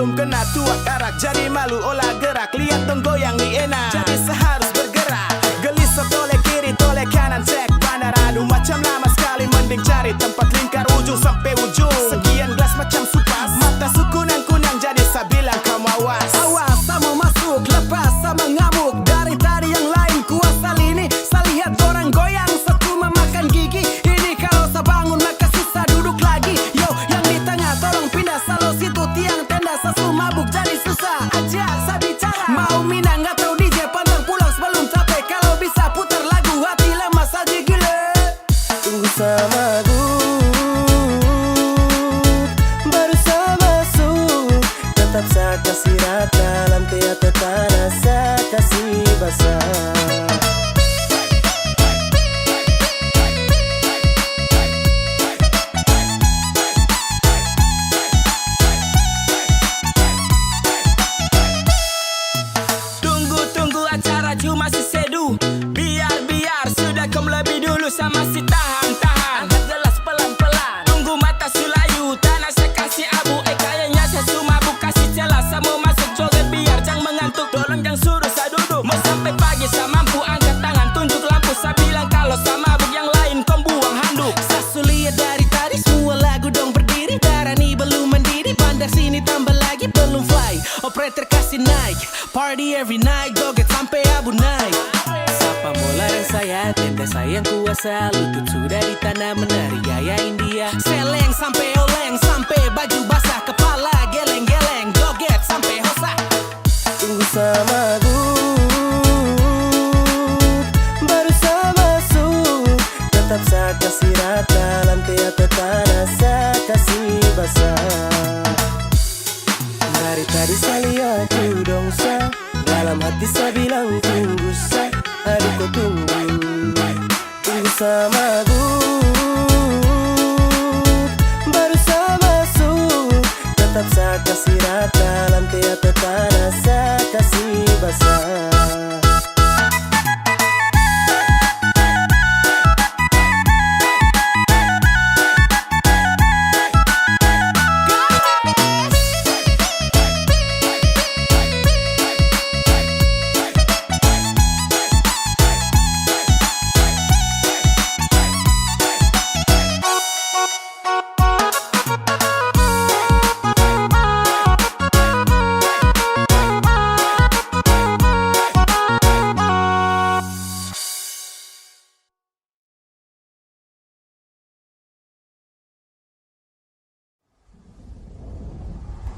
belum kena tuak arak. Jadi malu olah gerak, lihat dong goyang nih enak. Jadi seharus bergerak, gelisah toleh kiri toleh kanan, cek bandar. Aduh macam lama sekali, mending cari tempat lingkar ujung sampai ujung. Sekian gelas macam supas, mata sukunang-kunang, jadi saya bilang kamu awas. Awas sama masuk, lepas sama ngamuk. Dari tadi yang lain kuasa lini, saya lihat orang goyang, saya cuma makan gigi. Ini kalau saya bangun maka susah duduk lagi. Yo, yang di tengah tolong pindah, selalu situ tiang tenda. Saya mabuk jadi susah aja saya bicara. Mau minang nggak tahu DJ, pantang pulang sebelum capek. Kalau bisa putar lagu hati lemas aja gila. Tunggu sama baru saya masuk. Tetap saya kasih rata, lantai atau tanah saya kasih basah. Tunggu acara cuma si sedu. Biar sudah kau lebih dulu, sama si tahan. Angkat gelas pelan-pelan, tunggu mata sulayu. Tanah saya kasih abu, kayaknya saya sumabuk. Kasih celah saya mau masuk joget, biar jangan mengantuk. Tolong jangan suruh saya duduk, mau sampai pagi saya mampu. Angkat tangan tunjuk lampu, saya bilang kalau saya mabuk, yang lain kau buang handuk. Saya lihat dari tadi semua lagu dong berdiri. Darani belum mendidih, bandar sini tambah lagi belum fly. Operator kasih naik, party every night, joget sampai abu naik. Sapa mola dan saya, tenda saya yang kuasa. Lutut sudah di tanah, menari gaya India. Seleng sampai oleng, sampai baju basah. Kepala geleng-geleng, joget sampai hosak. Tunggu sama baru saya masuk. Tetap saya kasih rata, lantai atau tanah saya kasih basah. Dari tadi saya lihat dong saya, dalam hati saya bilang tunggu saya. Aduh kau tunggu sama baru saya masuk. Tetap saya kasih rata, lantai atau tanah saya kasih basah.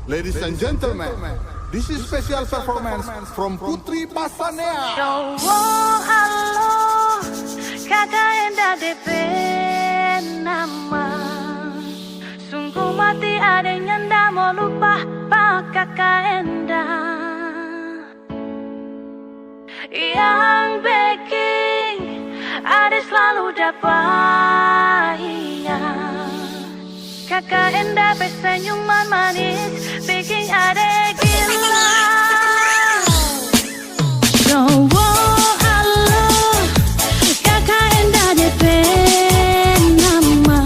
Ladies and gentlemen, this is special performance from Putri Pasanea. Cowok halo, kakak Enda DP nama. Sungguh mati ada yang ndak mau lupa pak kakak Enda. Yang baking ada selalu dapatnya. Kakak Enda bersenyuman manis, bikin adek gila. Cowok halo, kakak Enda DP nama.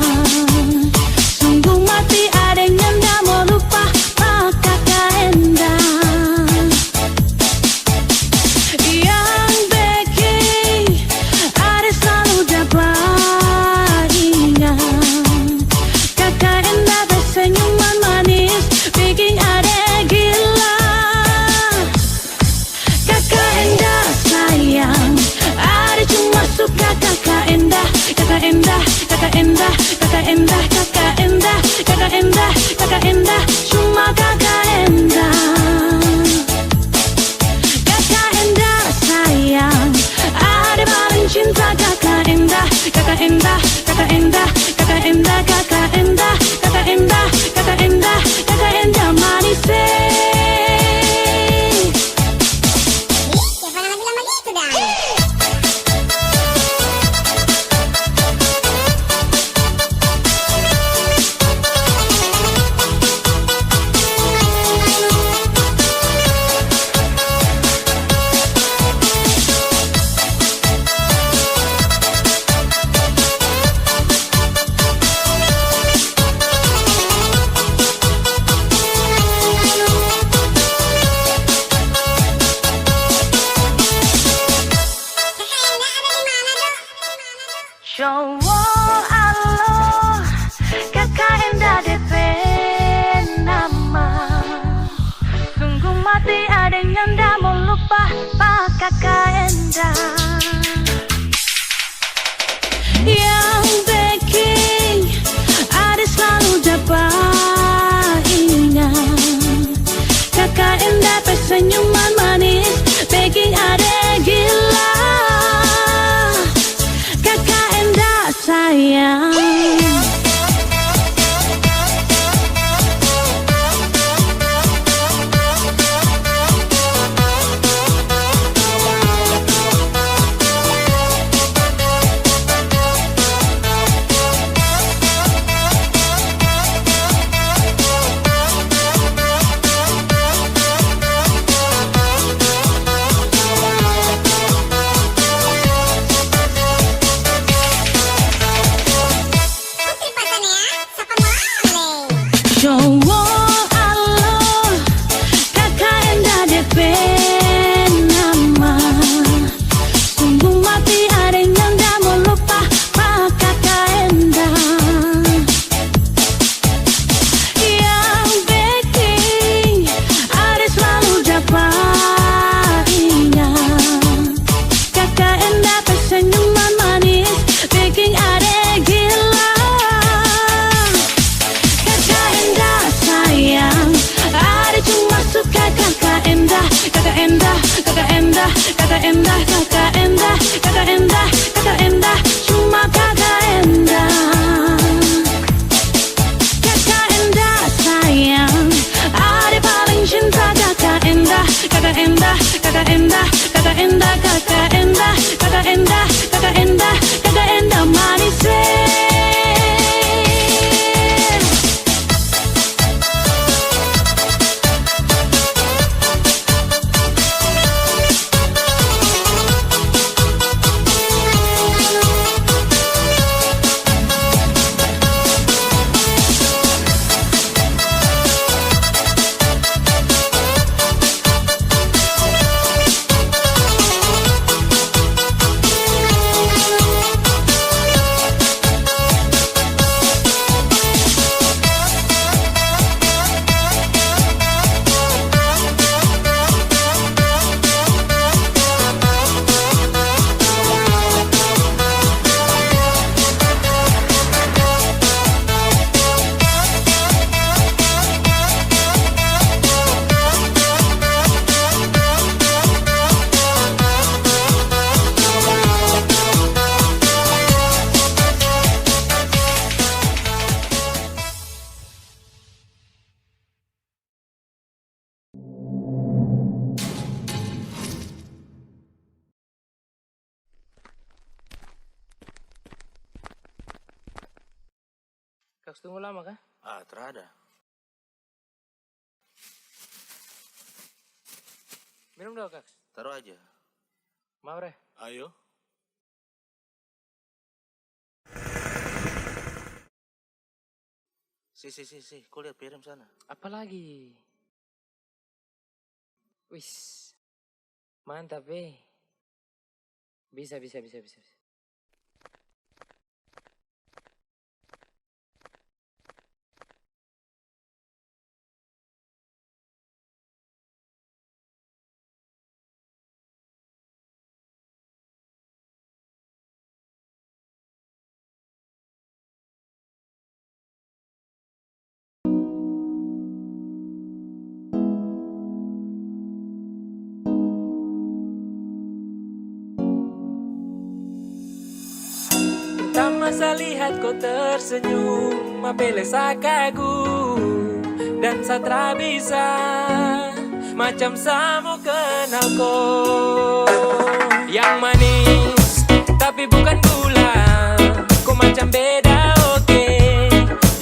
Sungguh mati adanya ndak mau lupa pak kakak Enda. Yang baking ada selalu dapatnya. Kakak Enda bersenyuman manis, bikin adek gila. Kakak Enda sayang, ada cuma suka kakak Enda. Kakak Enda, kakak Enda, kakak Enda, kakak Enda, kakak Enda, kakak Enda, cuma kakak Enda. Kakak Enda sayang, ada paling cinta kakak Enda. Kakak Enda, kakak Enda, kakak Enda, kakak Enda, kakak Enda, kakak Enda, kakak Enda manis. Siapa yang bilang begitu dah? Cowok alo, kakak Enda DP nama. Sungguh mati ada yang ndak mau lupa pak kakak Enda. Yang bikin ada selalu dapat ingat kakak Enda senyuman manis bikin ada gila. Kakak Enda sayang. Cowok alo, kakak Enda DP nama. Sungguh mati ada yang ndak mau lupa pak kakak Enda. Yang bikin ada selalu dapat ingat kakak Enda senyuman manis bikin ada gila. Ada cuma suka kakak Enda, kakak Enda, kakak Enda, kakak Enda, kakak Enda, kakak Enda, kakak Enda, cuma kakak Enda. Kakak Enda sayang, ada paling cinta kakak Enda, kakak Enda, kakak Enda, kakak Enda, kakak Enda, kakak Enda, kakak Enda, kakak Enda manis. Kaks tunggu lama kah? Ah, terada. Minum dong Kaks. Taruh aja. Mau Re? Ayo. Si, kau lihat piring sana. Apa lagi? Wis, mantap Bisa. Tak masa lihat kau tersenyum, apele kagum dan satra bisa macam samo kenal kau. Yang manis tapi bukan gula, kau macam beda oke.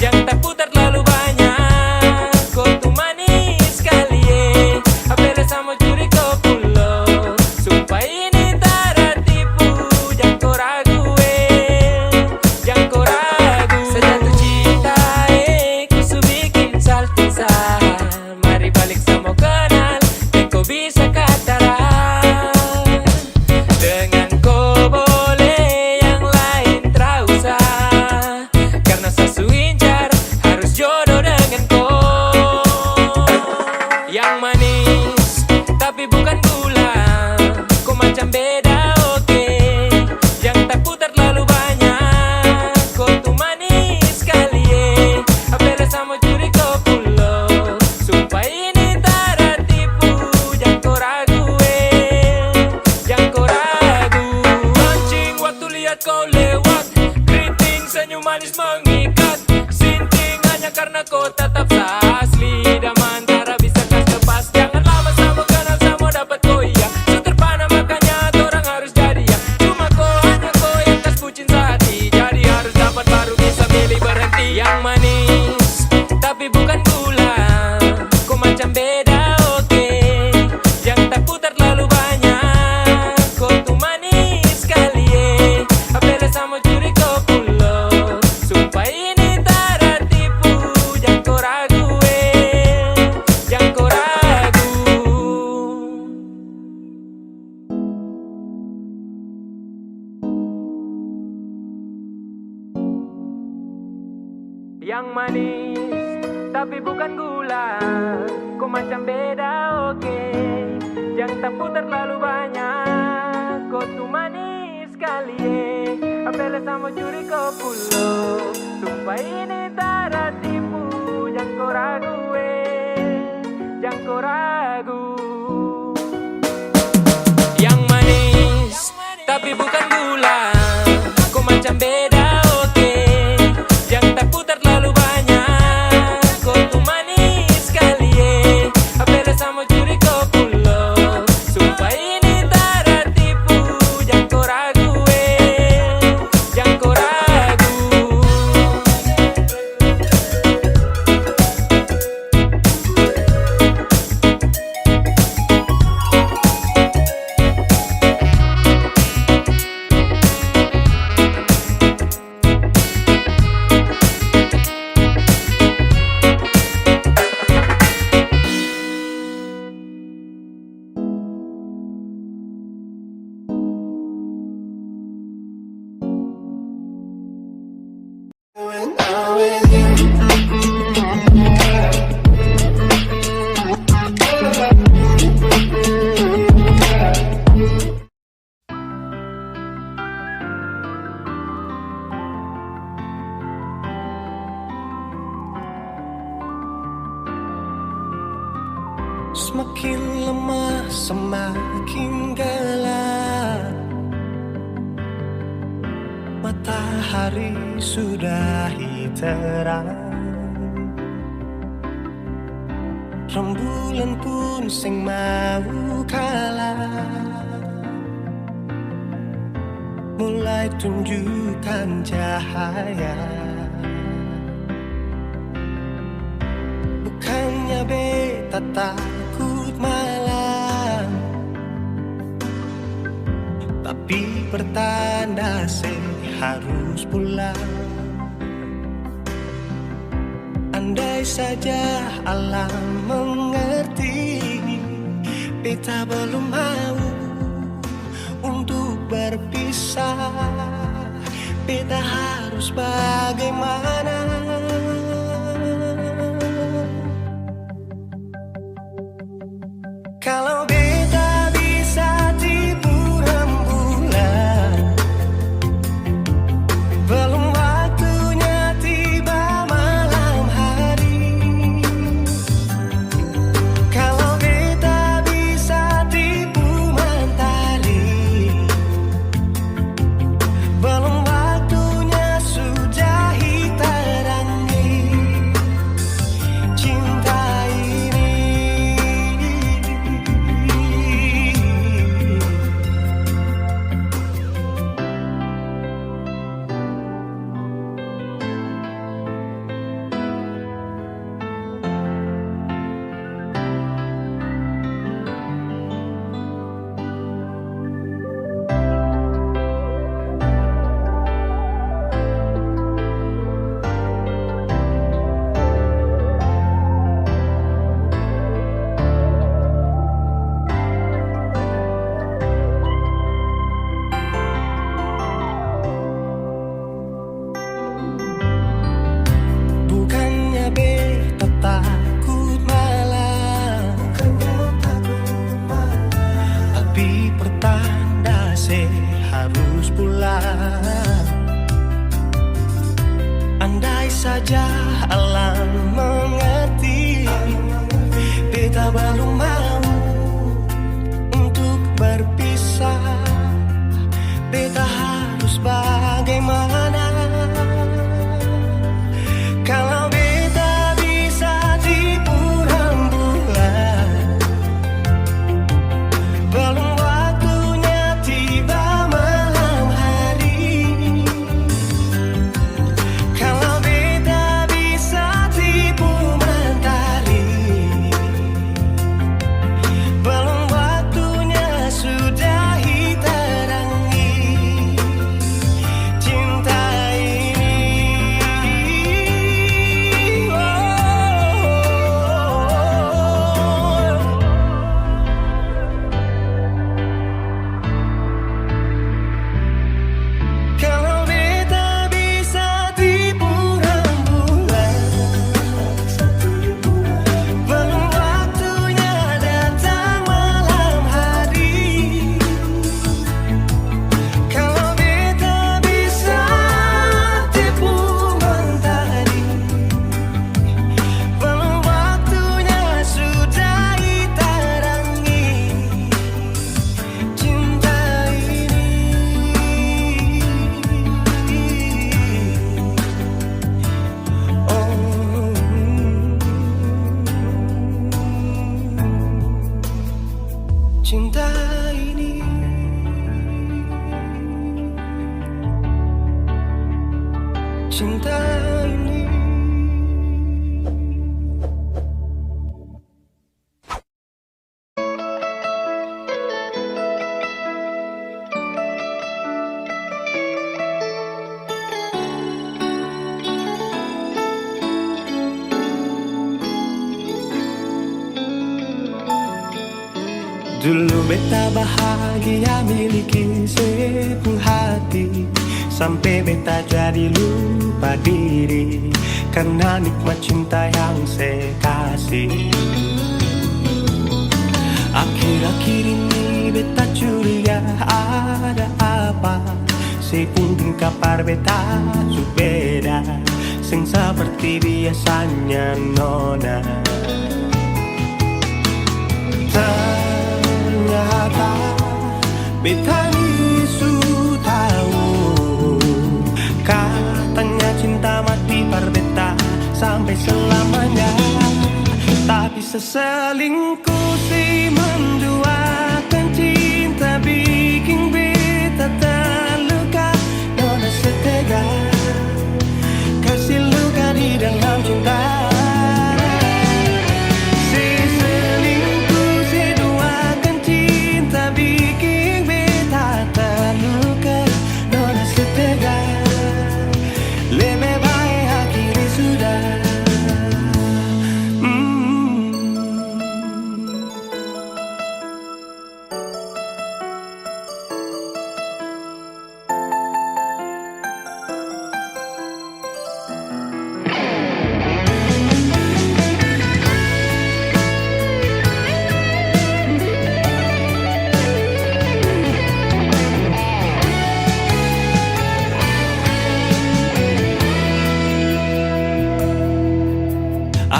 Yang tak putar terlalu banyak, kau tuh manis sekali apele samo curi kau pulo. Sumpah ini tak tipu, jangan kau ragu. Sejatuh cinta ku su bikin saltisa. Mari balik sama kenal, dan kau bisa kataran. Dengan kau boleh lewat. Keriting senyum manis mengikat. Sinting hanya karena kau tetap asli. Daman antara bisa kas lepas. Jangan lama sama kenal sama dapat kau iya. So terpana makanya orang harus jadi ya. Cuma kau hanya kau yang kas bucin sehati. Jadi harus dapat baru bisa milih berhenti. Yang manis tapi bukan gula. Kau macam beda oke. Yang tak putar terlalu banyak. Kau tuh manis sekali apela sama curi kau pulau. Sumpah ini tak tipu. Jangan kau ragu jangan kau ragu. Yang manis tapi bukan gula. Kau macam beda oke. Jangan tak putar terlalu banyak. Kau tuh manis sekali apela sama curi kau pulau. Sumpah ini tak tipu. Jangan kau ragu jangan kau ragu. Yang manis tapi bukan gula. Kau macam beda oke. Jangan tak putar terlalu banyak. Kau tuh manis sekali apela sama curi kau pulau. Sumpah ini tak tipu. Jangan kau ragu jangan kau ragu. Semakin lemah, semakin gelap. Matahari sudahi terang. Rembulan pun sing mau kalah. Mulai tunjukkan cahaya. Bukannya beta takut malam, tapi pertanda harus pulang. Andai saja alam mengerti, beta belum mau untuk berpisah. Beta harus bagaimana? Kalau beta bisa tipu rembulan, belum waktunya tiba malam hari. Kalau beta bisa tipu mentari, belum waktunya sudahi terangi cinta ini. Bukannya beta takut malam, tapi pertanda harus pulang. Andai saja alam mengerti, beta belum mau untuk berpisah. Beta harus bagaimana? cinta ini. Dulu beta bahagia miliki sepenuh hati, sampai beta jadi lupa diri karena nikmat cinta yang saya kasih. Akhir-akhir ini beta curiga ada apa, saya pun kabar beta berbeda, sing seperti biasanya nona. Ternyata beta ini su tahu, katanya cinta mati par beta sampai selamanya. Tapi seselingkuh si menduakan cinta bikin beta terluka. Nona setega kasih luka di dalam cinta.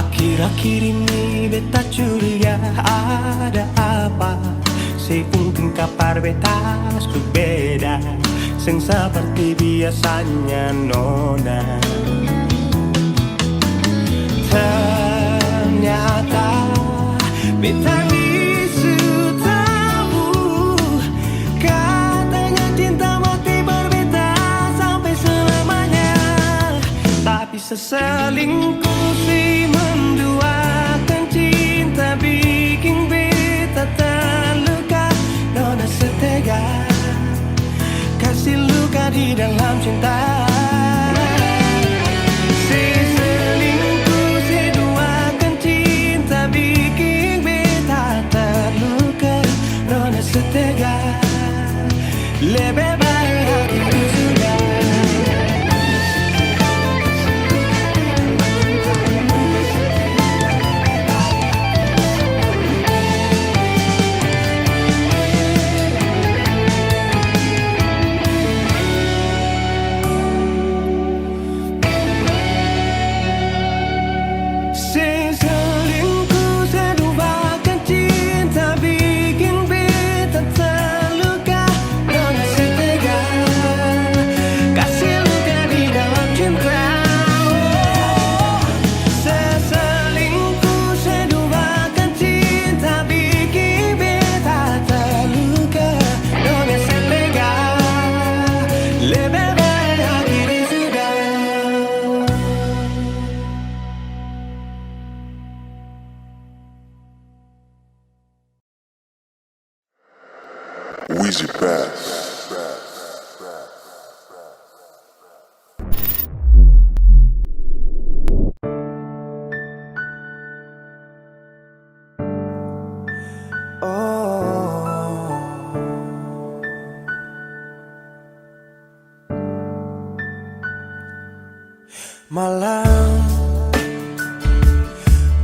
Akhir-akhir ini beta curiga ada apa, saya pun kabar beta berbeda, sing seperti biasanya nona. Ternyata beta bisu tahu, katanya cinta mati berbeda sampai selamanya. Tapi seselingkuh si menduakan cinta bikin beta terluka. Nona setega kasih luka di dalam cinta. Si selingkuh si duakan cinta bikin beta terluka. Nona setega lebih baik hatiku sudah. Weezy Bass. Malam,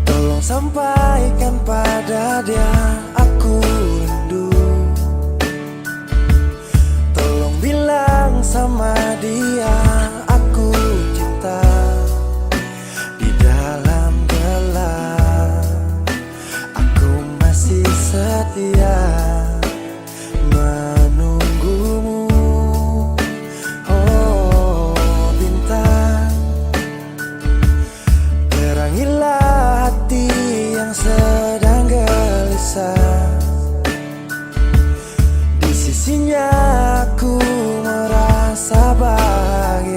tolong sampaikan pada dia aku rindu. Tolong bilang sama dia aku cinta. Di dalam gelap aku masih setia menunggumu. Oh bintang, terangilah hati yang sedang gelisah. Di sisinya aku merasa bahagia.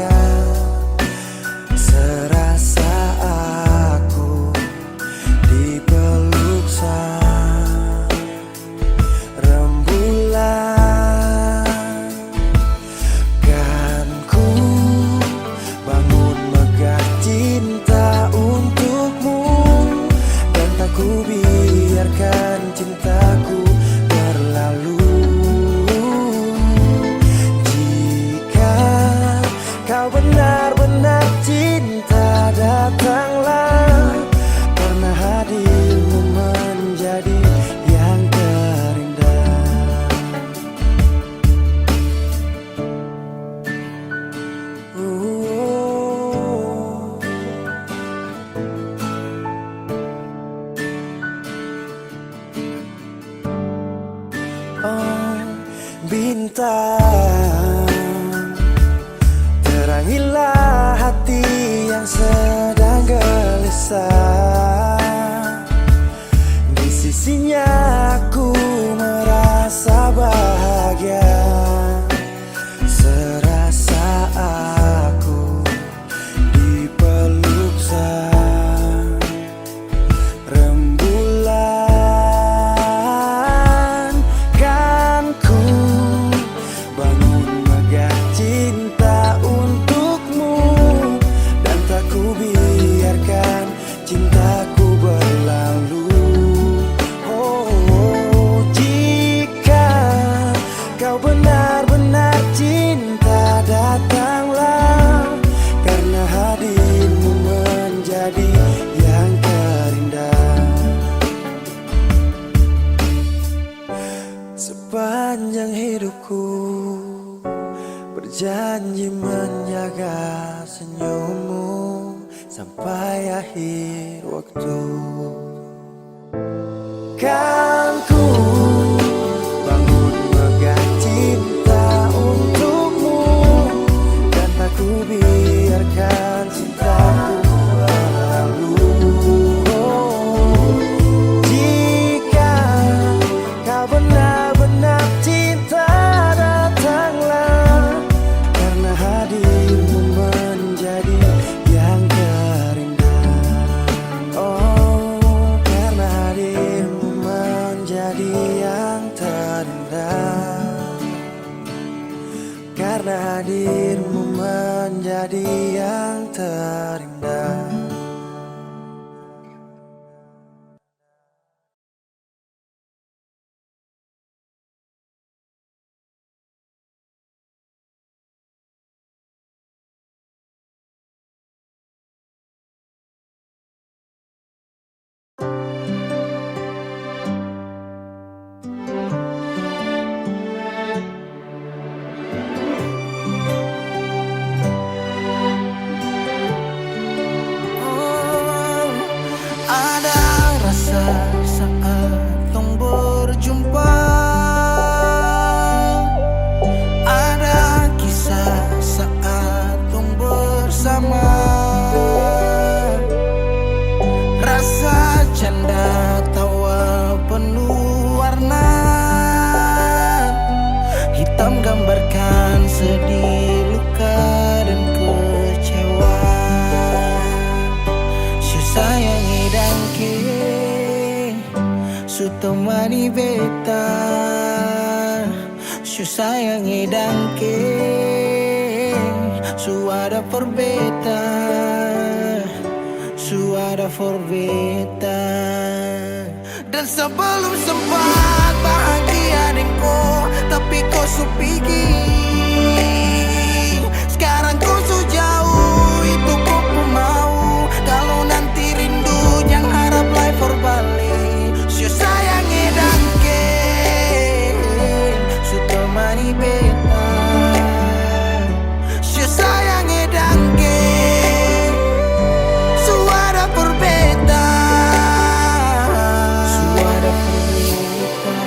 kau benar-benar cinta, datanglah, karena hadirmu menjadi yang terindah. Oh, bintang, terangilah hati yang sedang gelisah. Di sisinya aku merasa bahagia, serasa aku dipeluk sang rembulan. Kan ku bangun megah cinta untukmu, dan tak ku biarkan cintaku berlalu. Oh, jika kau benar-benar cinta, datanglah, karena hadirmu menjadi yang terindah. Sepanjang hidupku berjanji menjaga senyummu sampai akhir waktu. Kan ku bangun megah cinta untukmu, dan tak ku biarkan cintaku berlalu. Oh, jika kau benar-benar cinta, datanglah, karena hadirmu menjadi yang terindah. Oh, karena hadirmu menjadi yang terindah. Karena hadirmu menjadi yang terindah. Ada rasa saat tong berjumpa, ada kisah saat tong bersama, rasa canda tawa penuh warna, hitam gambarkan sedih, luka dan kecewa. Sayangi dangke su temani beta, su sayangi dangke su ada for beta, su ada for beta. Dan sebelum sempat bahagia denko, tapi kau su pergi. Sekarang kau su jauh, itu kau pun mau. Kalau nanti rindu yang harap life for balik, su sayangi dangke su temani beta, su sayangi dangke su ada for beta, su ada for beta.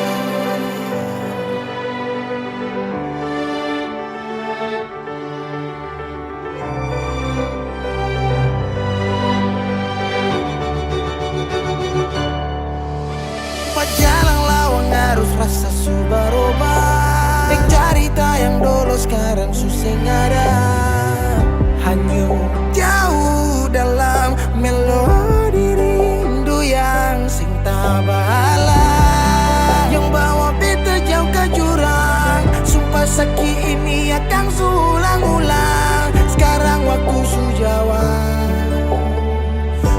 Jalan lawang harus rasa su berubah, nek cerita yang dulu sekarang susah ada. Hanyut jauh dalam melodi rindu yang sing tak bahala, yang bawa beta jauh ke jurang. Sumpah sakit ini akan ulang-ulang. Sekarang waktu su jawab,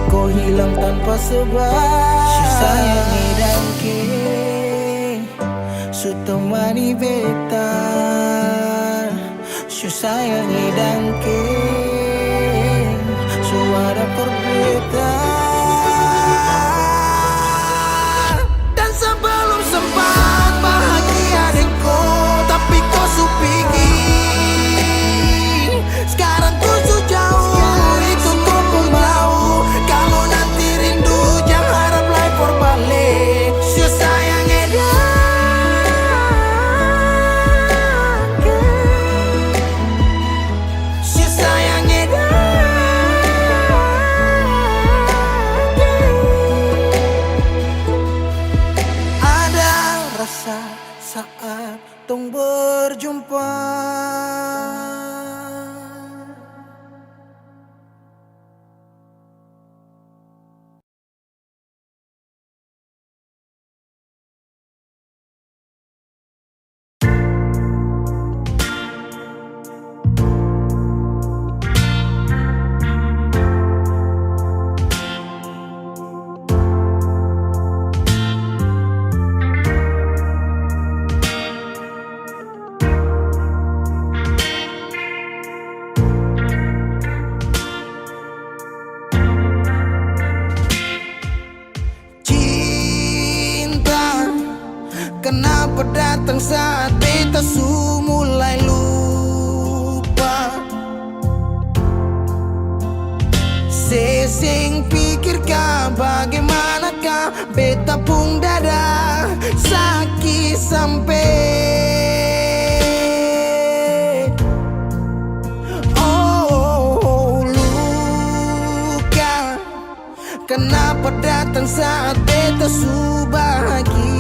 kau hilang tanpa sebab. Su sayangi dangke su temani beta, su sayangi dan suara perbedaan. Dan sebelum sempat bahagia denganku, tapi kau supiki. Sekarang tuh jauh, itu kau pun mau. Kalau nanti rindu jangan harap lagi berbalik. Si sayang si sayang ada rasa saat tong berjumpa. Kenapa datang saat beta mulai lupa? Sesing pikirkan bagaimanakah beta pun dada sakit sampai luka. Kenapa datang saat beta bahagia?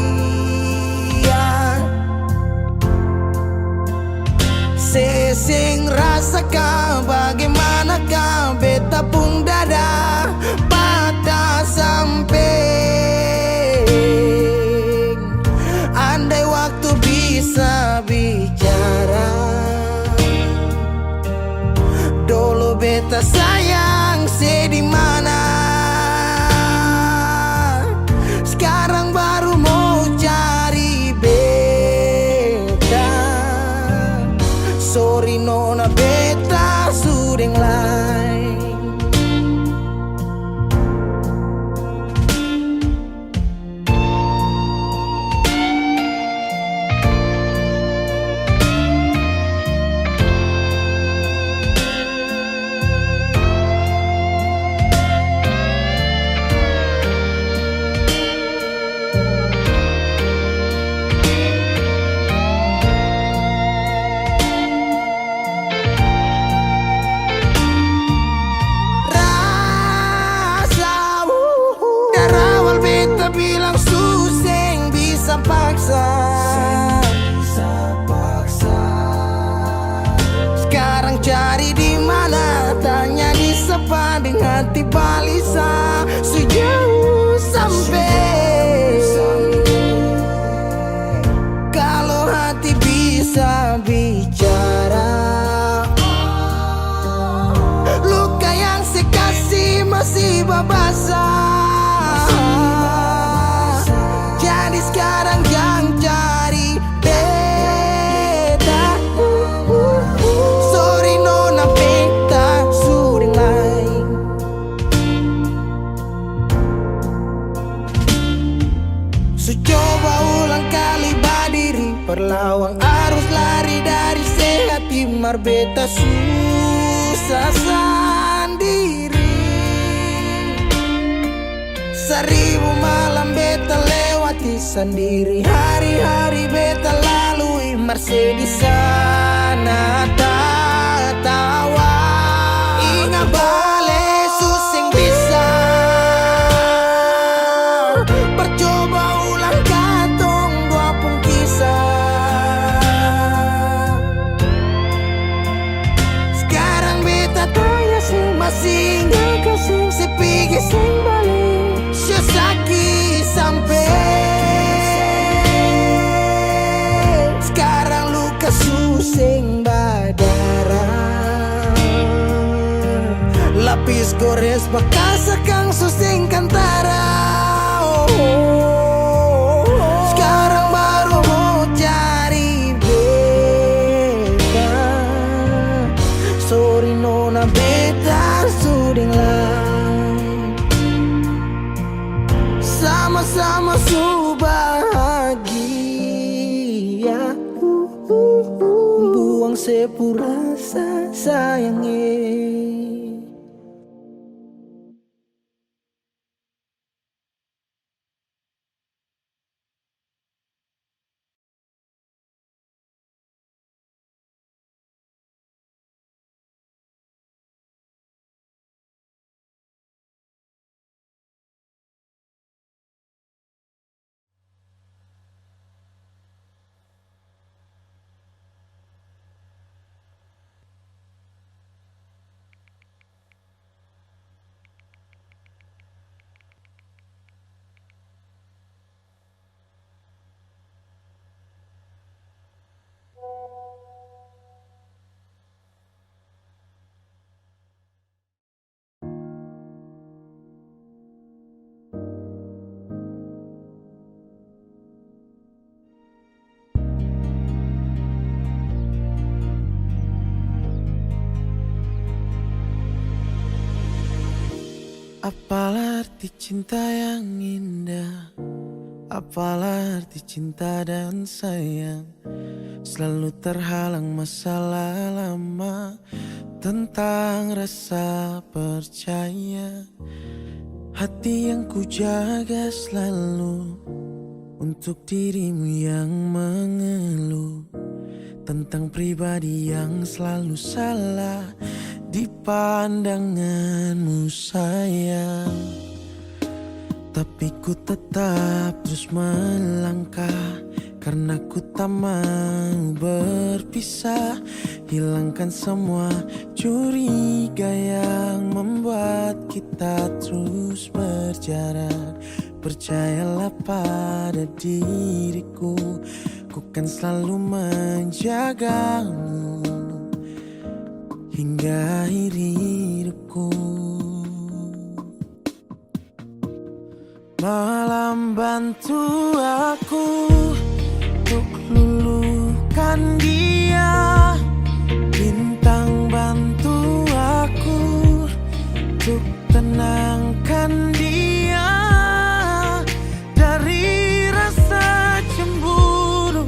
Sesing rasakan bagaimanakah beta pun dada patah sampai. Andai waktu bisa bicara, dulu beta sayang sedih mana. Sekarang baru mau cari beta. Sorry nona beta sudeng lain. Bilang suseng bisa paksa. Sekarang cari di mana, tanya di sepa dengan hati balisa. Sejauh sampai kalau hati bisa bicara, luka yang saya kasih masih babasa. Jadi sekarang yang cari beta. Sorry nona beta sudeng lain. So coba ulang kali berdiri, perlawan arus lari dari sehat. Timar beta susah sendiri. Seribu malam beta lewati sendiri, hari-hari beta lalui Mercedes sana tawa. Ingat balik suseng bisa, percoba ulang katong dua pun kisah. Sekarang beta tanya sing masih nggak kasih sepigi sing balik. Sakit sampai sekarang luka suseng berdarah. Lapis gores bekas kang suseng kantara. Sekarang baru mau cari beta. na beta suding lang. Sama-sama su bahagia, buang sepurasa sayangnya. Apalah arti cinta yang indah, apalah arti cinta dan sayang. Selalu terhalang masalah lama tentang rasa percaya. Hati yang ku jaga selalu untuk dirimu yang mengeluh tentang pribadi yang selalu salah di pandanganmu sayang. Tapi ku tetap terus melangkah karena ku tak mau berpisah. Hilangkan semua curiga yang membuat kita terus berjarak. Percayalah pada diriku, ku kan selalu menjagamu hingga akhir hidupku. Malam bantu aku untuk luluhkan dia, bintang bantu aku untuk tenangkan dia dari rasa cemburu,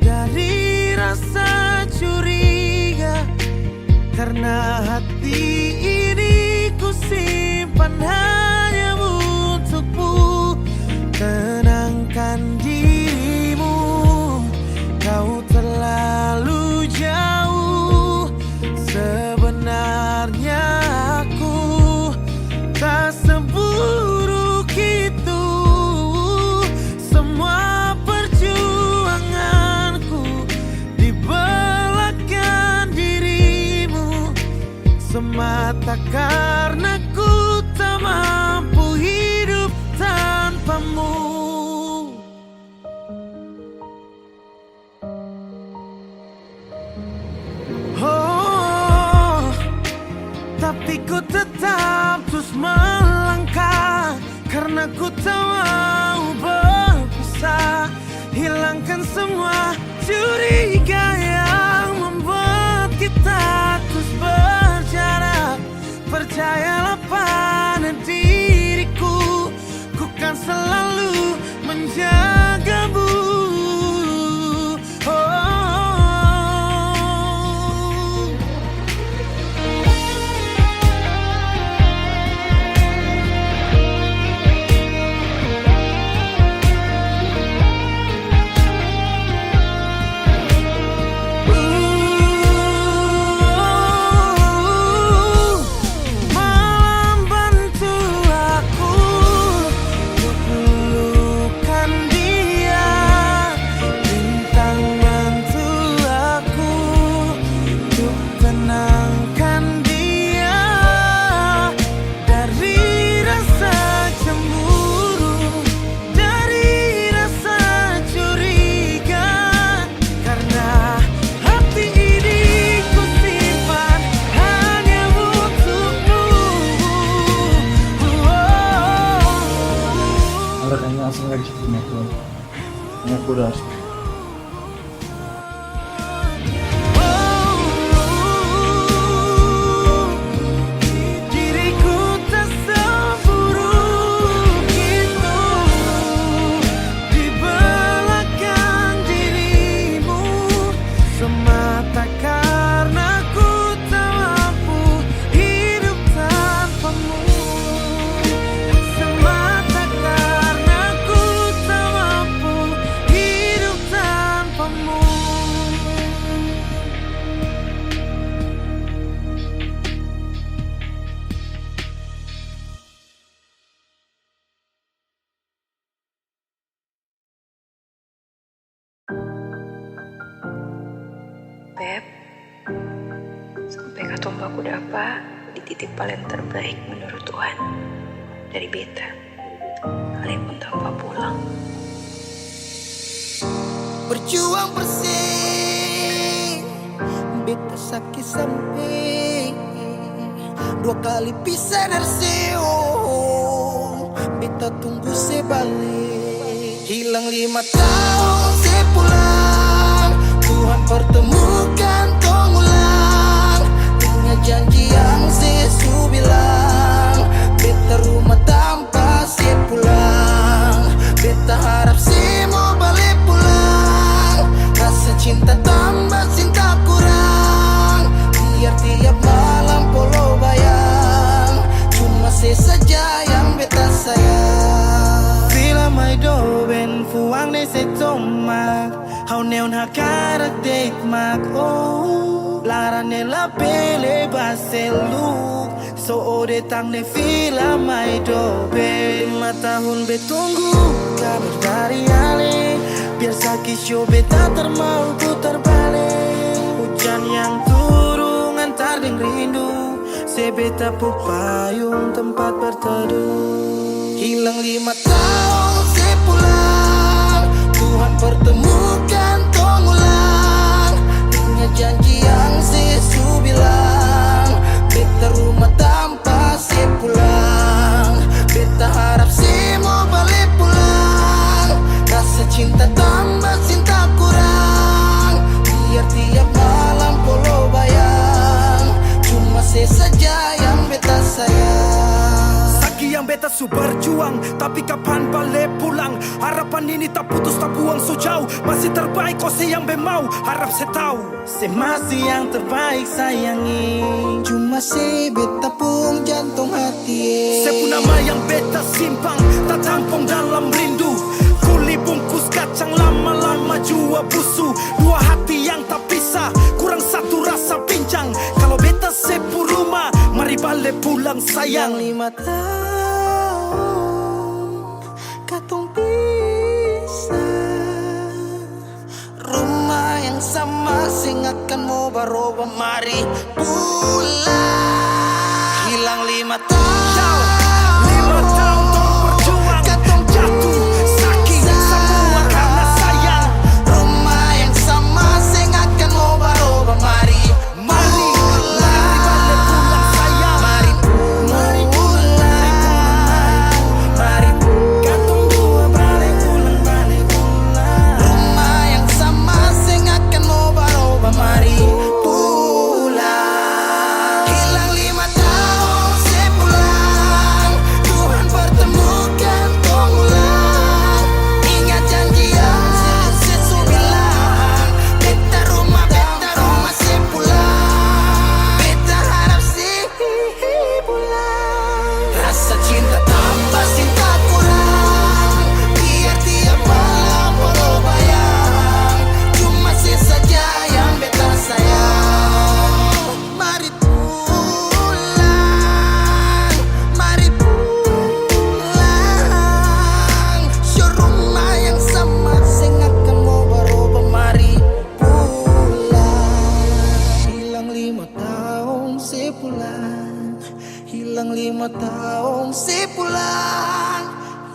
dari rasa curiga. Karena hati ini ku simpan hanya untukmu. Tenangkan dirimu, kau terlalu jauh. Sebenarnya aku tak seburuk itu. Semua perjuanganku di belakang dirimu semata karena ku tak mampu hidup tanpamu. Oh, tapi ku tetap terus melangkah karena ku tak mau berpisah. Hilangkan semua curiga yang membuat kita terus berjarak. Percayalah pada diriku, ku kan selalu menjagamu. Langsung lagi punya aku udah harus tong baku dapa di titik paling terbaik menurut Tuhan dari beta. Kalian pun tanpa pulang. Berjuang bersih, beta sakit sampai 2 kali pisah dari Seoul. Beta tunggu sebalik. Hilang 5 tahun sepulang, Tuhan pertemukan tong ulang. Ingat janji yang Yesus bilang, beta rumah tanpa sepulang. Beta harap semua balik pulang. Rasa cinta tambah cinta kurang, biar tiap malam polo bayang. Cuma saja yang beta sayang. Fila mai do ben fuang ne se tomak, hau neon hakarak date mak oh. Lara ne la pele baseluk, so ode tang ne fila mai do ben. 5 tahun betunggu kabar dari Ale, biar sakit show beta termau putar balik. Hujan yang turun antar deng rindu, sebeta pupayung tempat berteduh. Hilang 5 tahun sepulang, Tuhan pertemukan tong ulang. Ingat janji yang Yesus bilang, beta rumah tanpa sepulang. Beta harap semua balik pulang. Rasa cinta tambah cinta kurang, biar tiap malam polo bayang. Cuma saja yang beta sayang. Saki yang beta su berjuang, tapi kapan balik pulang? Harapan ini tak putus tak buang so jauh. Masih terbaik kau yang mau, harap saya tahu. Se masih yang terbaik sayangi, cuma se beta pun jantung hati. Se pun nama yang beta simpang, tak tampung dalam rindu. Kuli bungkus kacang lama-lama jua busu. 2 hati yang tak pisah, kurang satu rasa pincang. Kalau beta sepu rumah, mari balik pulang sayang. 5 tahun katong pisah, rumah yang sama singatkan mau baroba, mari pulang. Hilang 5 tahun, 5 tahun tong berjuang, katong jatuh sakit semua karena sayang. Rumah yang sama singatkan mau baroba, mari pulang. Mari pulang, mari pulang. Katong dua balik pulang. Rumah yang sama singatkan mau baroba, mari pulang. Hilang 5 tahun sepulang, Tuhan pertemukan tong ulang. Ingat janji yang Yesus bilang, beta rumah sepulang. Beta harap sih pulang. Rasa cinta tambah cinta kurang, biar tiap malam polo bayang. Cuma saja yang beta sayang. Mari pulang, mari pulang. Show rumah yang sama singatkan mau baroba, mari pulang. Hilang 5 tahun sepulang, hilang 5 tahun sepulang,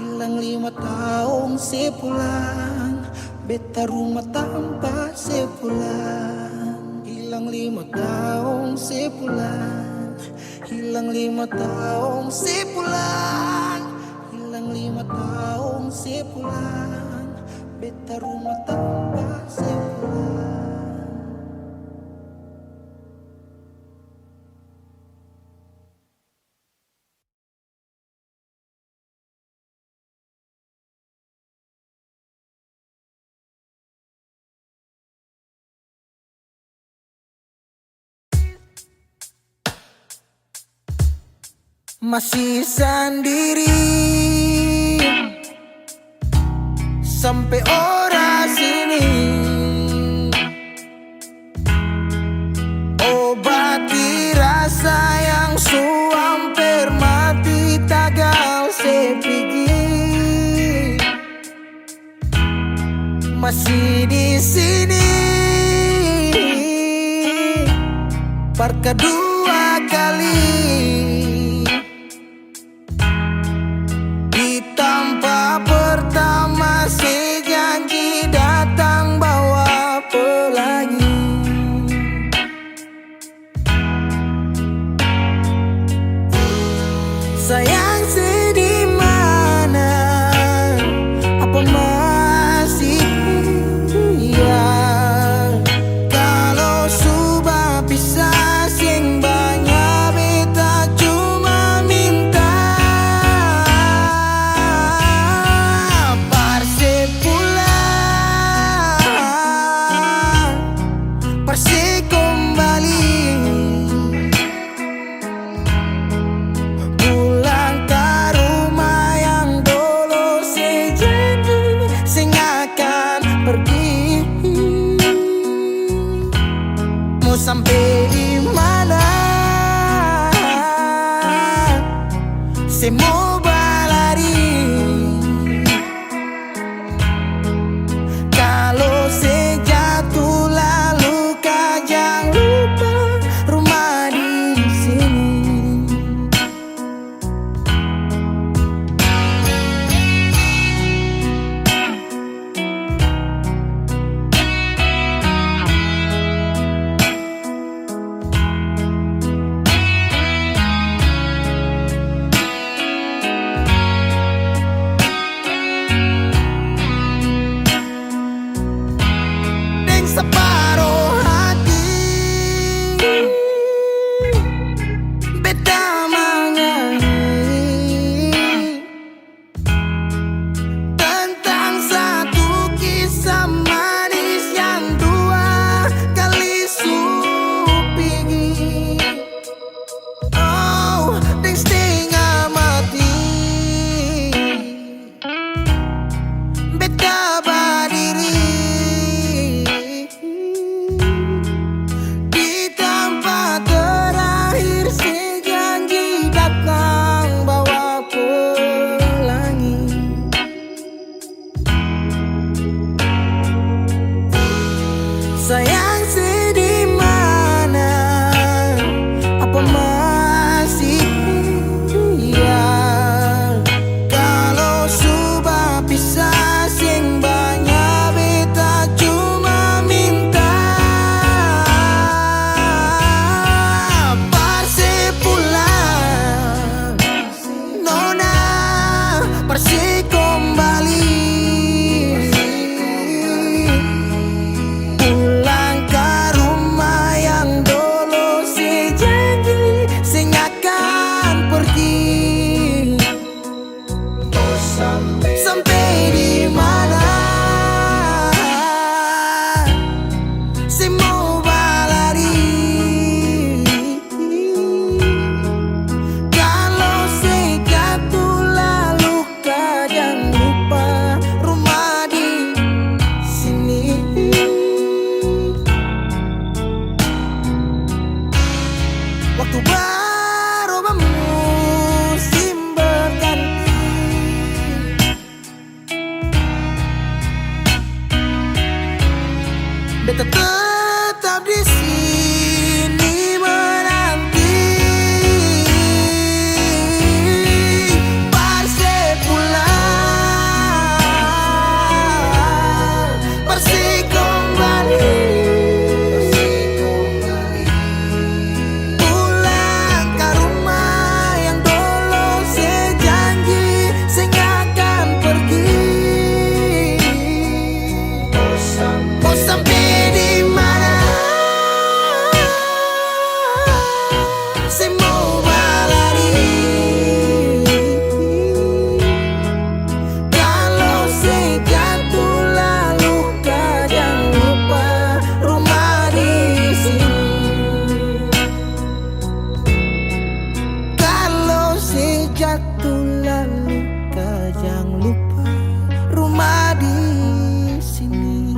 hilang 5 tahun sepulang. Beta rumah tanpa sepulang. Hilang 5 tahun sepulang, hilang 5 tahun sepulang, hilang 5 tahun sepulang. Beta rumah tanpa sepulang. Masih sendiri sampai ora sini, obati rasa yang su hampir mati tagal sepigi. Masih di sini, perkadu Semua berlari. Kalau sejatuh lalu kau jangan lupa rumah di sini. Separuh hati beda menyanyi tentang satu kisah manis yang dua kali supigi. Oh, deng setengah mati beda berdiri. Sayang sedih mana, apa masih iya? Kalau sudah pisah sing banyak beta cuma minta parse pulang, nona parse kembali. Sampai di mana semua berlari. Kalau sejatuh lalu kau jangan lupa rumah di sini. Waktu berubah musim berganti. Beta tetap di sini menanti parse pulang, parse kembali, pulang ke rumah yang dulu sejanji sing akan pergi. Oh, sampai di mana semua berlari. Kalau sejatuh lalu kau jangan lupa rumah di sini. Kalau sejatuh lalu kau jangan lupa rumah di sini.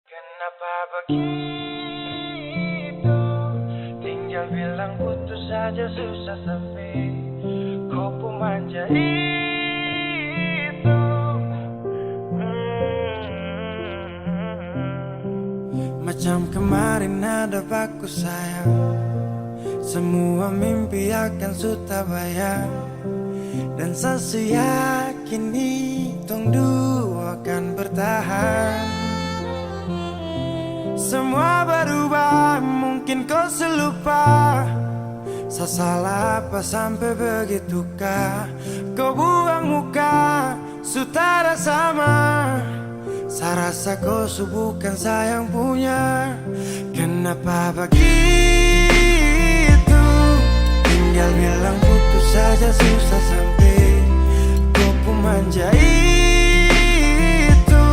Kenapa begitu? Tinggal bilang putus saja susah sampai kau pun manja itu. Macam kemarin ada baku sayang, semua mimpi akan sudah bayang. Dan saya yakin tong dua akan bertahan. Semua berubah, mungkin kau selupa. Saya salah apa sampai begitukah? Kau buang muka, sutara sama. Saya rasa kau bukan saya yang punya. Kenapa begitu? Tinggal bilang putus saja susah sampai kau pun manja itu.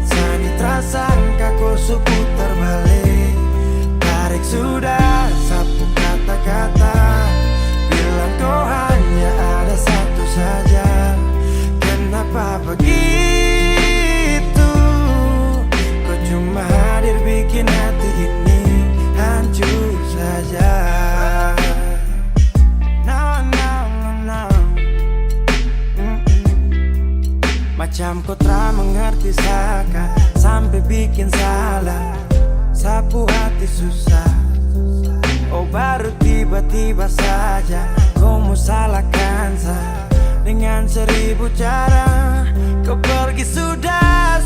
Sani terasa angka kau putar balik. Tarik sudah sapu kata-kata, bilang kau hanya ada satu saja. Kenapa begitu? Kau cuma seperti Saka, sampai bikin salah, sapu hati susah. Oh baru tiba-tiba saja kau mau salahkan saya dengan 1000 cara. Kau pergi sudah,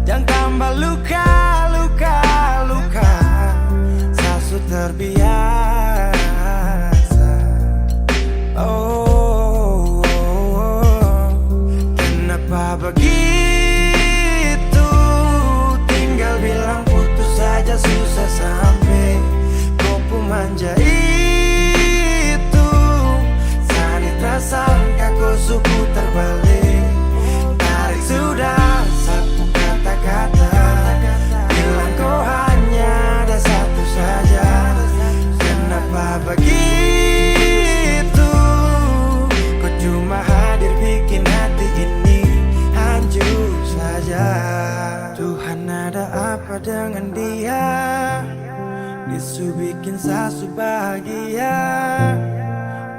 jangan tambah luka. Saya sudah terbiasa. Oh, kenapa begitu? Tinggal bilang putus saja susah sampai kau pun manja itu. Sani tersangka kau suku terbalik. Tarik sudah sapu kata-kata, bilang kau hanya ada satu saja. Kenapa begitu? Kau cuma hadir bikin hati ini hancur saja. Tuhan ada apa dengan dia? Disu bikin sasu bahagia,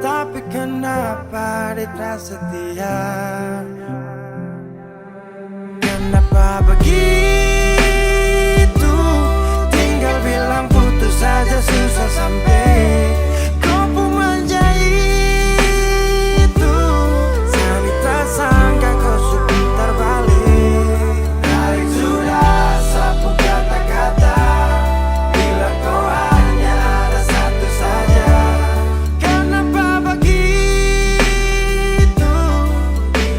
tapi kenapa dia tak setia? Kenapa begitu? Tinggal bilang putus saja susah sampai kau pun manja itu. Sani tersangka kau suku terbalik. Tarik sudah sapu kata-kata, bilang kau hanya ada satu saja. Kenapa begitu?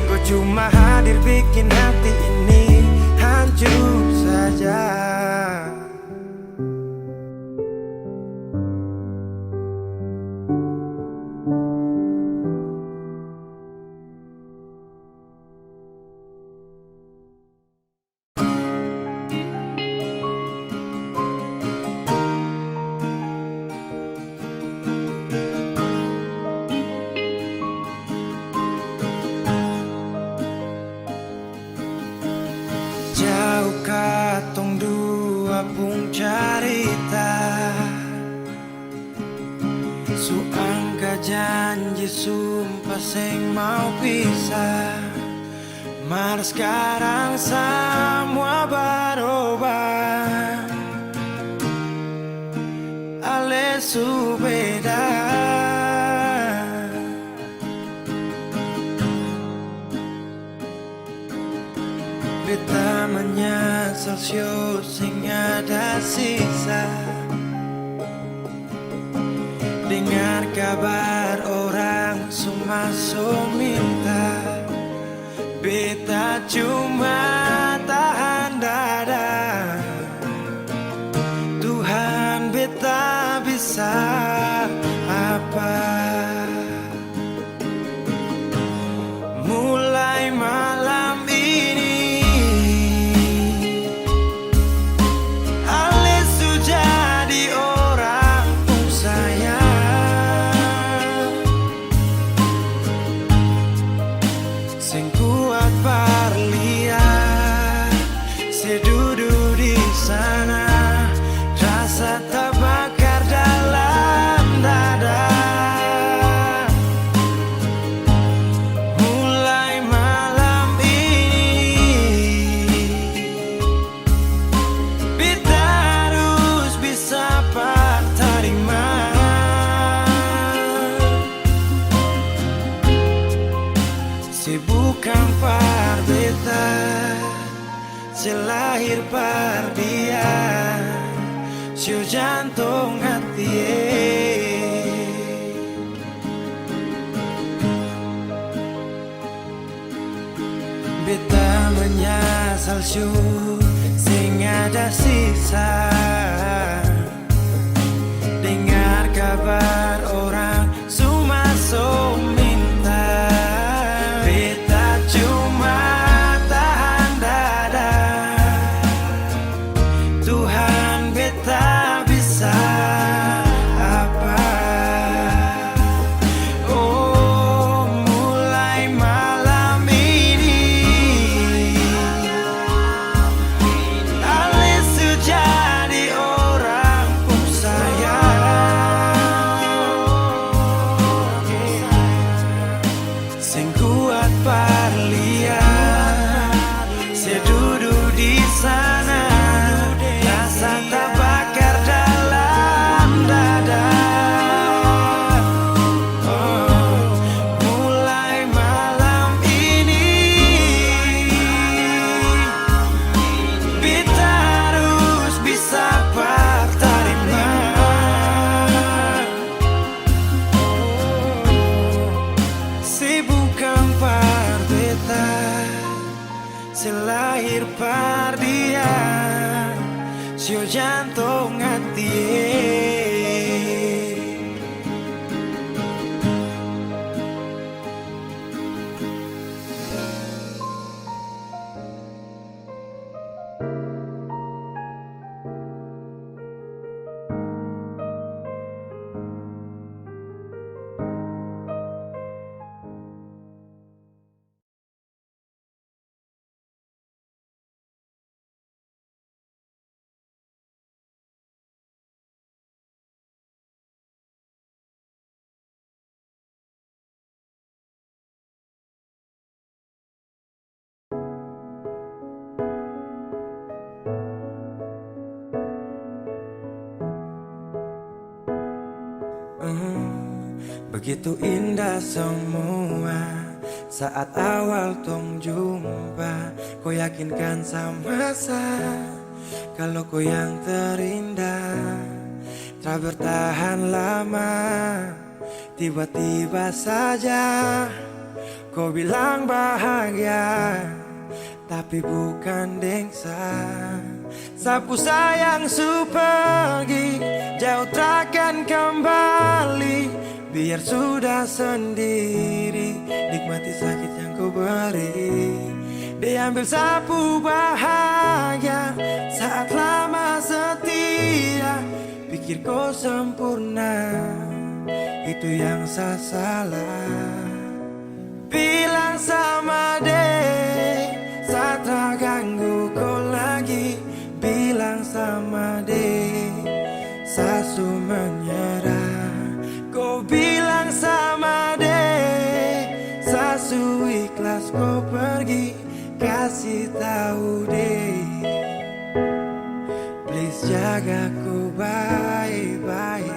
Kau cuma hadir bikin hati ini hancur saja. Jauh katong dua pun carita, suangka janji sumpah seng mau pisah. Mar sekarang semua berubah, ale su beda. Beta menyesal sio sing ada sisa. Dengar kabar orang semua minta, beta cuma tahan dada. Tuhan beta bisa apa? Mulai malam ini ale sudah di orang pun sayang. Sing kuat berlian, sedudu di sana, rasa terbakar dalam dada. Mulai malam ini beta harus bisa terima. Bukan par beta, selahir par dia, siu jantung hati. Beta menyesal siu sing ada sisa. Dengar kabar orang semua minta, beta cuma tahan dada. Tuhan beta bisa apa? Oh mulai malam ini ale sudah di orang pun sayang. selahir pardian sio jantung hati. Begitu indah semua saat awal tong jumpa. Kau yakinkan sama saya kalau kau yang terindah. Tak bertahan lama, tiba-tiba saja kau bilang bahagia, tapi bukan dengsa. Sapu sayang su pergi, jauh takkan kembali. Biar sudah sendiri, nikmati sakit yang kau beri. Diambil sapu bahagia saat lama setia. Pikir kau sempurna, itu yang saya salah. Bilang sama deh, saat tak ganggu kau lagi. Bilang sama deh, sasu menyerah. Kau bilang sama deh, sasu ikhlas kau pergi. Kasih tahu deh, please jaga ku baik-baik.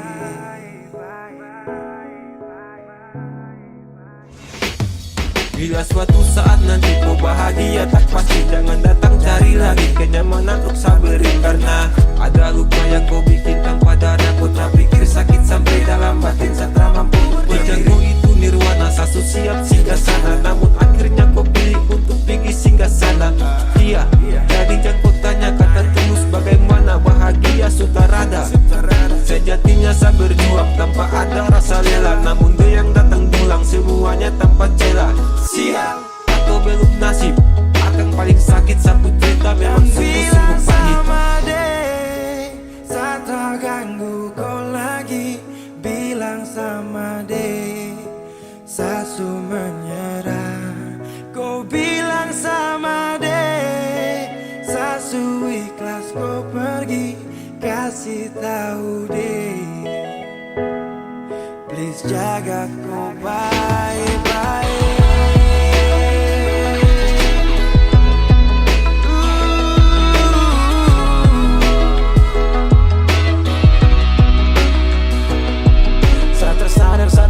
Bila suatu saat nanti kau bahagia, tak pasti jangan datang cari lagi kenyamanan untuk sabari. Karena ada luka yang kau bikin tanpa darah. Kau tak pikir sakit sampai dalam batin setelah mampu berjanji itu nirwana. Sasu siap singgah sana, namun akhirnya kau pilih untuk pergi singgah sana. Iya, jadi jangan kau tanya kata tulus bagaimana bahagia sutarada. Sejatinya saya berjuang tanpa ada rasa rela, namun dia yang datang pulang semuanya tanpa celah. Sial atau belum nasib, akan paling sakit sapu cerita memang sungguh-sungguh pahit. Sama deh, saat tak ganggu kau lagi. Bilang sama deh, sasu menyerah. Kau bilang sama deh, sasu ikhlas kau pergi. Kasih tahu deh, please jaga kau baik-baik.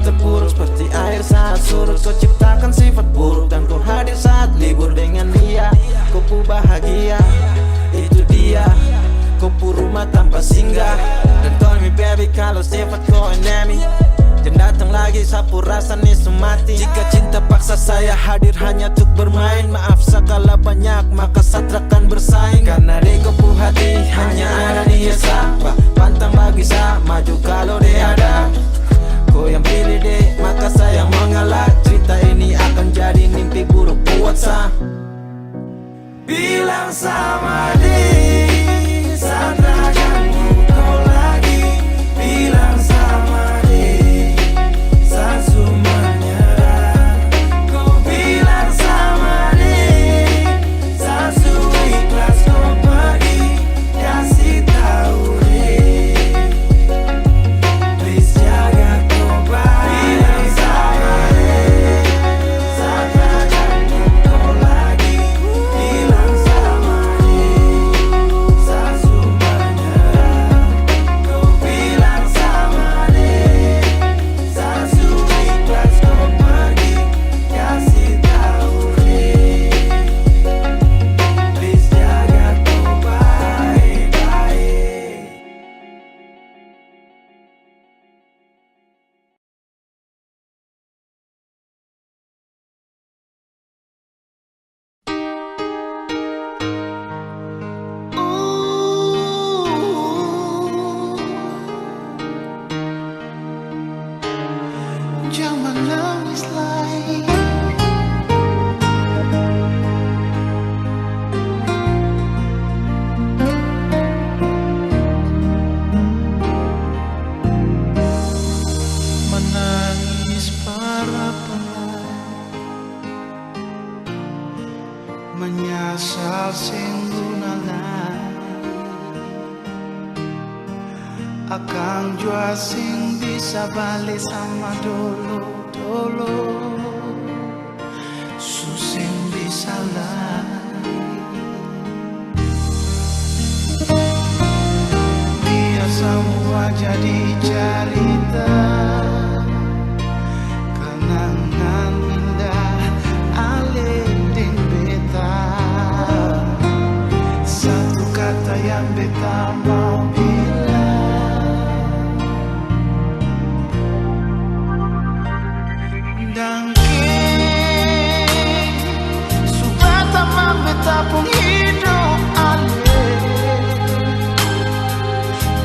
Terpuruk seperti air saat surut. Kau ciptakan sifat buruk dan kau hadir saat libur dengan dia. Kau pu bahagia, itu dia. Kau pu rumah tanpa singgah. Dan call me baby kalau sifat kau enemy. Dan datang lagi sapu rasa nisu mati. Jika cinta paksa saya hadir hanya untuk bermain. Maaf segala banyak maka satrakan bersaing. Karena di kau pu hati hanya ada dia siapa. Pantang bagi saya maju kalau dia ada. Kau yang pilih deh, maka saya mengalah. Cerita ini akan jadi mimpi buruk buat saya. Bilang sama deh, saat tak ganggu kau lagi. Bilang sama deh, sasu menyerah. Kau bilang sama deh, sasu ikhlas kau pergi. Kasih tahu deh, please jaga. Bilang sama deh, saat tak ganggu kau lagi. Bilang sama deh. menyasal singgunalah akang jua sing bisa balik sama dulu susing bisa lah biar semua jadi cerita kenangan indah alih ding beta satu kata yang beta mau bilang dangke sudah tamam beta pun hidup alih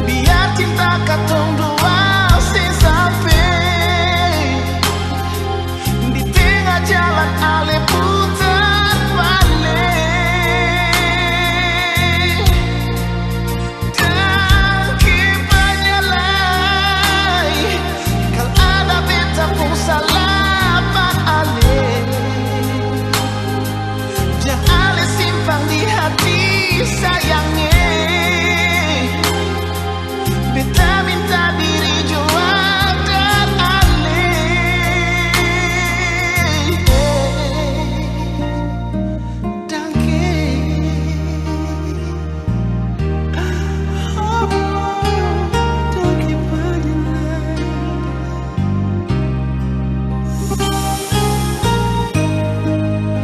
biar cinta katong dua sing sampai di tengah jalan ale putar balik dan kepanyalai kalau ada beta pun salah pak ale jangan ale simpan di hati sayangnya beta minta diri jual dan alih dangke dangke panjang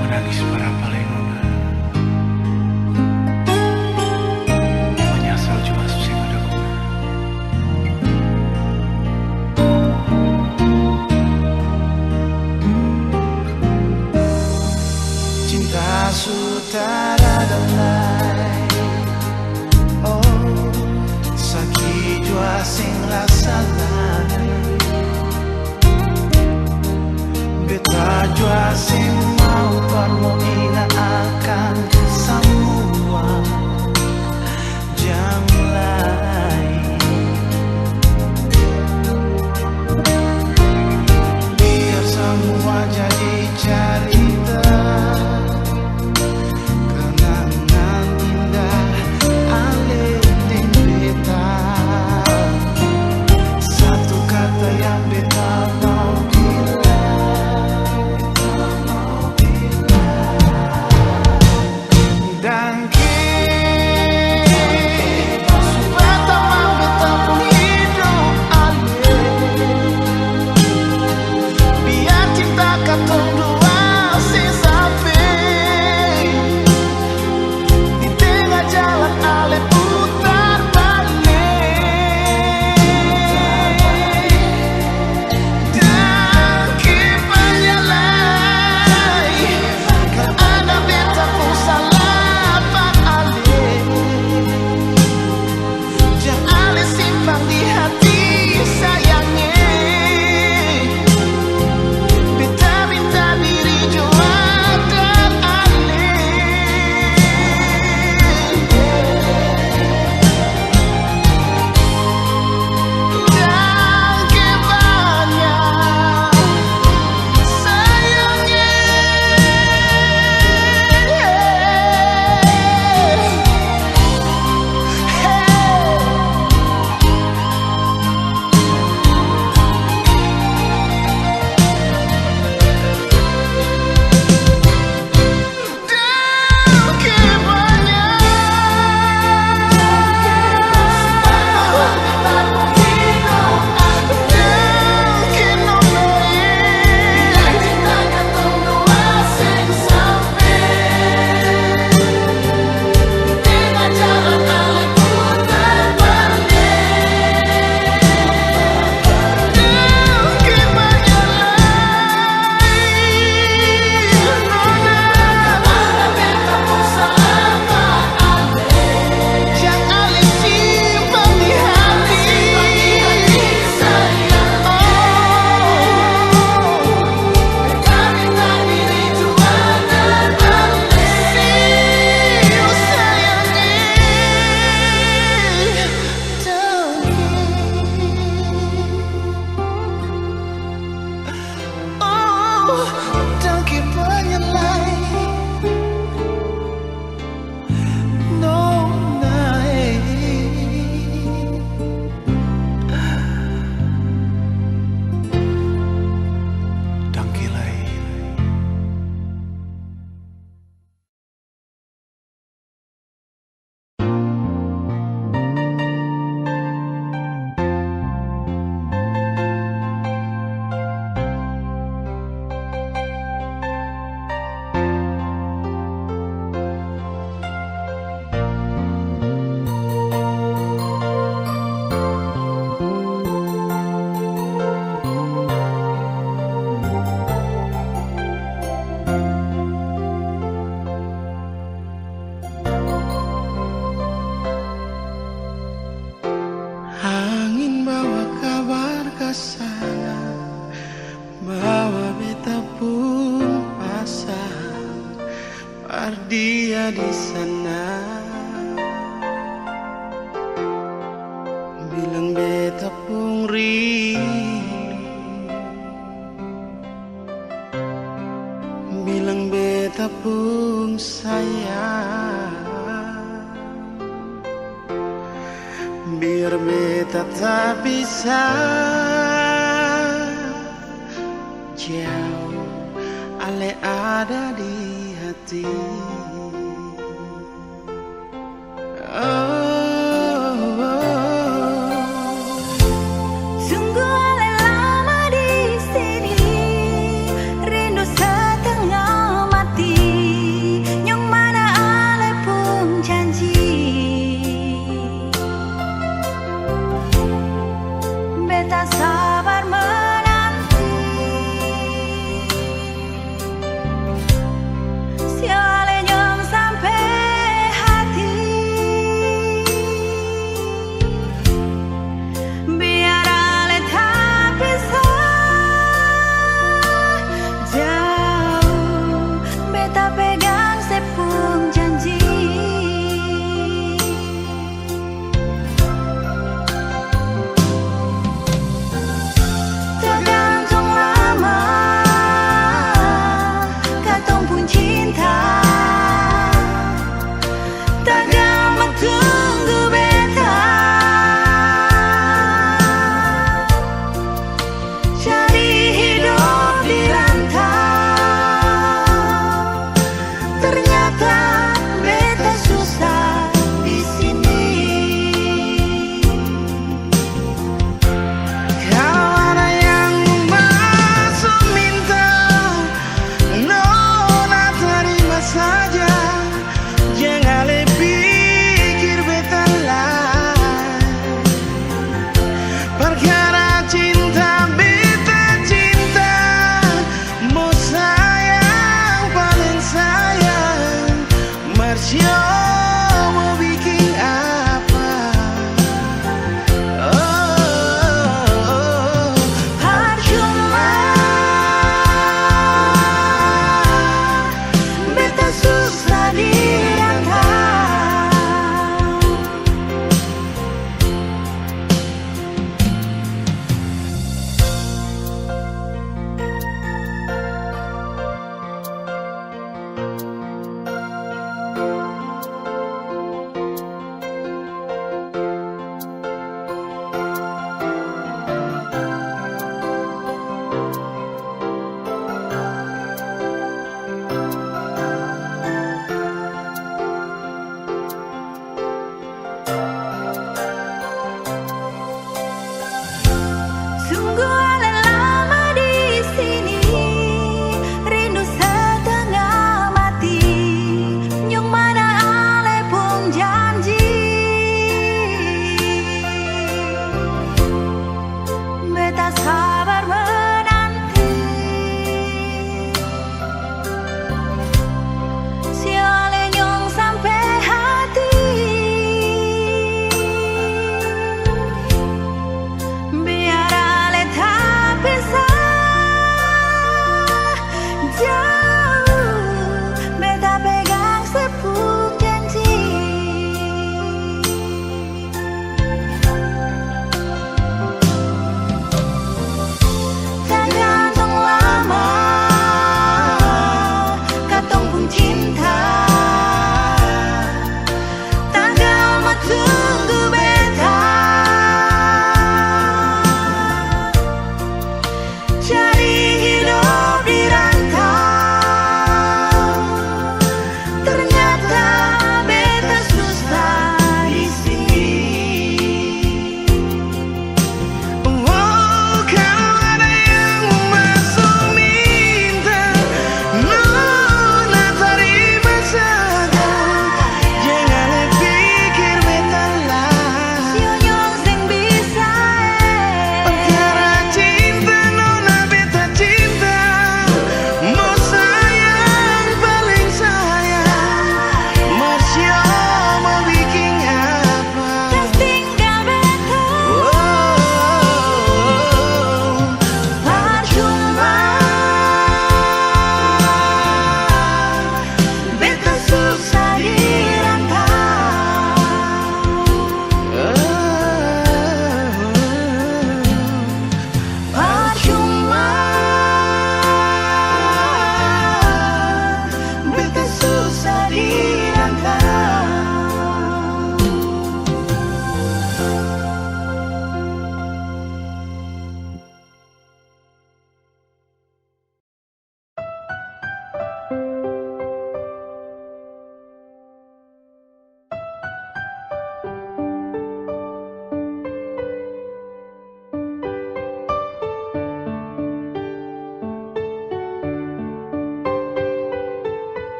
menangis berapa lenona menyesal juga susah ada guna cinta sutara damai oh sakit jua sing rasa lain beta jua sing mau permoina akan semua jam lain biar semua jadi cerita kenangan indah alih ding beta satu kata yang beta mau bilang dia di sana, bilang beta pun rindu, bilang beta pun sayang, biar beta tak bisa jauh, ale ada di hati. Sungguh ale lama di sini, rindu setengah mati. Yang mana ale pun janji, beta sabar menanti. Siale nyong sampai hati, biar ale tak bisa jauh, beta pegang sepung janji. Tergantung lama katong pun cinta, tak gampang tunggu beta. Cari hidup di rantau, ternyata beta susah di sini. Kalau ada yang masuk minta, nona terima saja. Jangan pikir beta lah, perkara cinta beta cinta, mau sayang paling sayang, Marsio mau bikin apa? Percuma beta susah di rantau.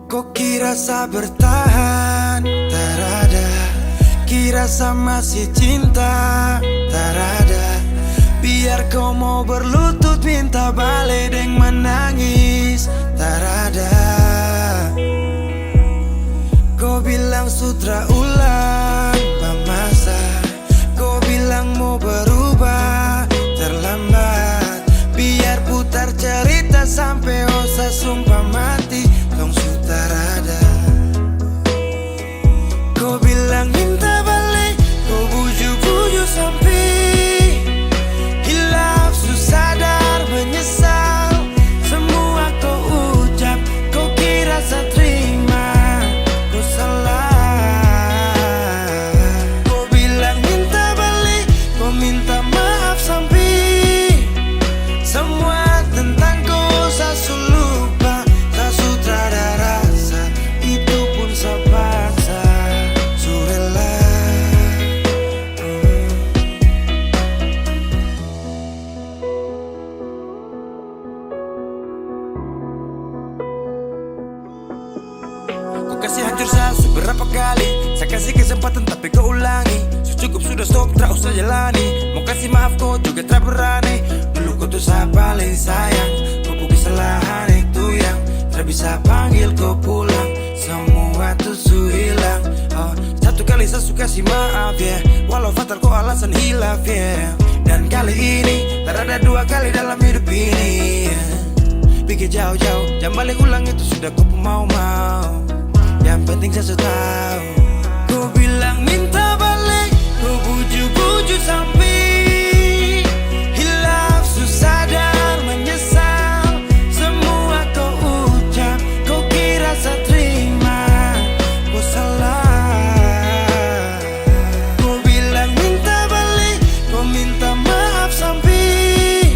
Kok kira sa bertahan? Tarada. Kira sa masih cinta? Tarada. Biar kau mau berlutut minta balik deng menangis. Tarada. Kau bilang sutra ulang masa. Kau bilang mau berubah terlambat. Biar putar cerita sampai osa sumpah mati. Tong sutarada. Kau bilang minta balik. Kau buju-buju sampai hilaf sadar menyesal. Semua kau ucap. Kau kira saya terima. Kau salah. Kau bilang minta balik. Kau minta maaf sampai semua tentang kau saya lupa. Tak sutradara rasa. Itu pun saya paksa. Surela. Kau kasih hancur saya seberapa kali. Saya kasih kesempatan tapi kau ulangi. Cukup sudah stop, tak usah jalani. Mau kasih maaf kau juga tak berani. Dulu kau tuh saya paling sayang. Kau bukan kesalahan itu yang tak bisa panggil kau pulang. Semua tuh su hilang. Satu kali saya suka kasih maaf ya, walau fatal kau alasan hilaf ya. Dan kali ini tak ada dua kali dalam hidup ini ya. Pikir jauh-jauh, jangan balik ulang itu sudah kau mau-mau. Yang penting saya sudah tahu. Kau bilang minta balik. Kau buju-buju sampai hilaf sadar menyesal. Semua kau ucap. Kau kira saya terima. Kau salah. Kau bilang minta balik. Kau minta maaf sampai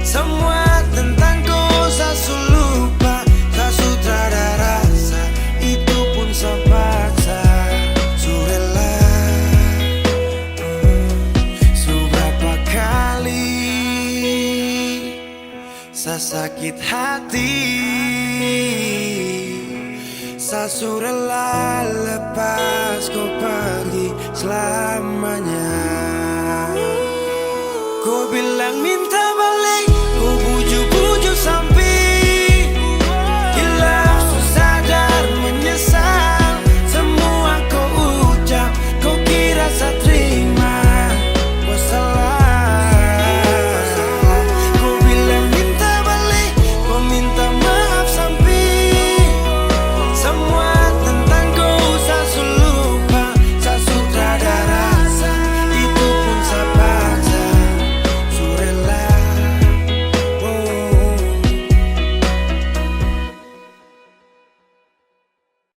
semua tentang kau saya lupa. Tak sutradara rasa. Itu pun saya paksa. Surela. Seberapa kali saya sakit hati. Saya surela lepas kau pergi selamanya. Kau bilang minta